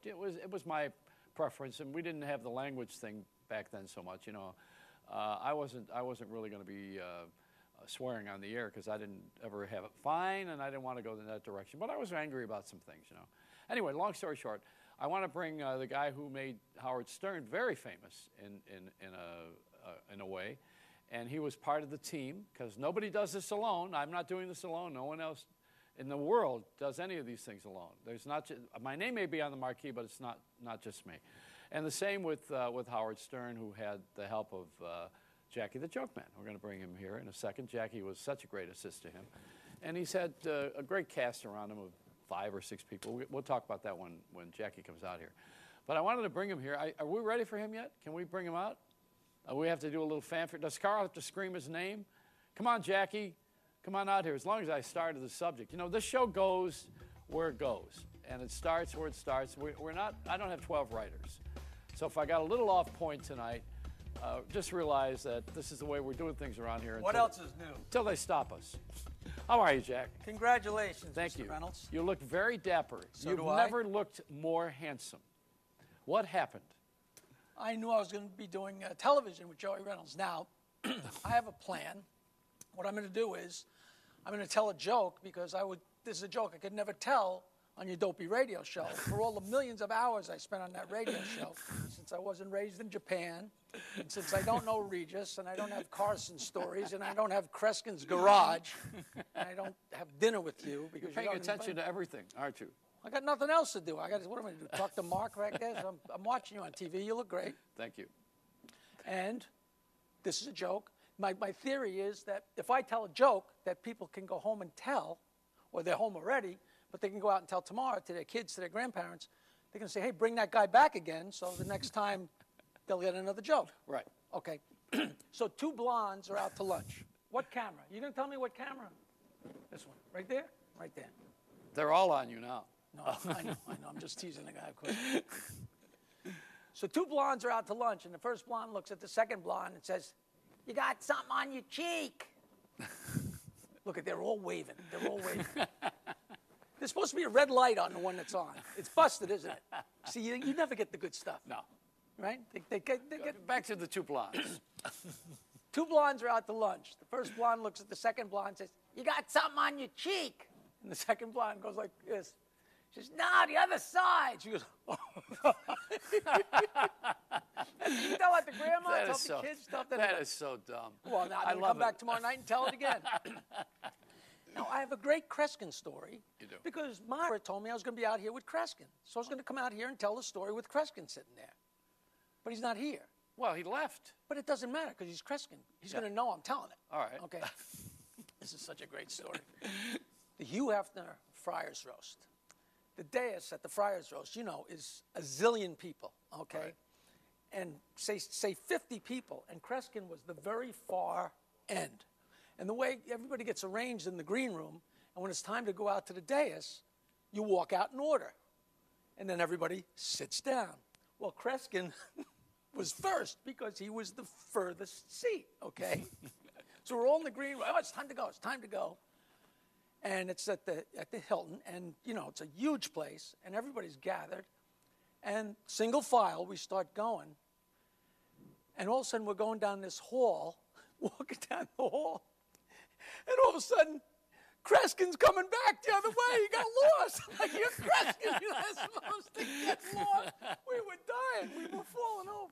it was my preference, and we didn't have the language thing back then so much. You know, I wasn't really going to be swearing on the air because I didn't ever have it fine, and I didn't want to go in that direction. But I was angry about some things, you know. Anyway, long story short, I want to bring the guy who made Howard Stern very famous in a way, and he was part of the team because nobody does this alone. I'm not doing this alone. No one else in the world does any of these things alone. There's not my name may be on the marquee, but it's not just me. And the same with Howard Stern, who had the help of Jackie the Joke Man. We're going to bring him here in a second. Jackie was such a great assist to him. And he's had a great cast around him of 5 or 6 people. We'll talk about that when Jackie comes out here. But I wanted to bring him here. Are we ready for him yet? Can we bring him out? We have to do a little fanfare. Does Carl have to scream his name? Come on, Jackie. Come on out here. As long as I started the subject. You know, this show goes where it goes. And it starts where it starts. I don't have 12 writers. So if I got a little off point tonight, just realize that this is the way we're doing things around here. What else is new? Until they stop us. How are you, Jack? Congratulations, Thank Mr. you. Reynolds. You look very dapper. So You've do I. never looked more handsome. What happened? I knew I was going to be doing television with Joey Reynolds. Now, I have a plan. What I'm going to do is I'm going to tell a joke because this is a joke I could never tell on your dopey radio show. For all the millions of hours I spent on that radio show, since I wasn't raised in Japan, and since I don't know Regis, and I don't have Carson stories, and I don't have Kreskin's garage, and I don't have dinner with you because You're paying attention to everything, aren't you? I got nothing else to do. What am I going to do? Talk to Mark right there? So I'm watching you on TV. You look great. Thank you. And this is a joke. My theory is that if I tell a joke that people can go home and tell, or they're home already, but they can go out and tell tomorrow to their kids, to their grandparents, they're going to say, hey, bring that guy back again, so the next time they'll get another joke. Right. Okay. So 2 blondes are out to lunch. What camera? You going to tell me what camera? This one. Right there? Right there. They're all on you now. No, I know. I'm just teasing the guy, of course. So 2 blondes are out to lunch, and the first blonde looks at the second blonde and says, you got something on your cheek. Look, they're all waving. They're all waving. There's supposed to be a red light on the one that's on. It's busted, isn't it? See, you never get the good stuff. No. Right? They get back to the 2 blondes. 2 blondes are out to lunch. The first blonde looks at the second blonde and says, you got something on your cheek. And the second blonde goes like this. She says, no, the other side. She goes, oh. And you tell that to grandma, tell the kids stuff. That is so dumb. Well, now I'm going to come back tomorrow night and tell it again. Now, I have a great Kreskin story. You do. Because Myra told me I was going to be out here with Kreskin. So I was going to come out here and tell the story with Kreskin sitting there. But he's not here. Well, he left. But it doesn't matter because he's Kreskin. He's going to know I'm telling it. All right. Okay. This is such a great story. The Hugh Hefner Friars Roast. The dais at the Friars Roast, you know, is a zillion people, okay? Right. And say 50 people, and Kreskin was the very far end. And the way everybody gets arranged in the green room, and when it's time to go out to the dais, you walk out in order. And then everybody sits down. Well, Kreskin was first because he was the furthest seat, okay? So we're all in the green room. Oh, it's time to go. It's time to go. And it's at the Hilton, and, you know, it's a huge place, and everybody's gathered. And single file, we start going. And all of a sudden, we're going down this hall, walking down the hall. And all of a sudden, Kreskin's coming back the other way. He got lost. Like, you're Kreskin. You're not supposed to get lost. We were dying. We were falling over.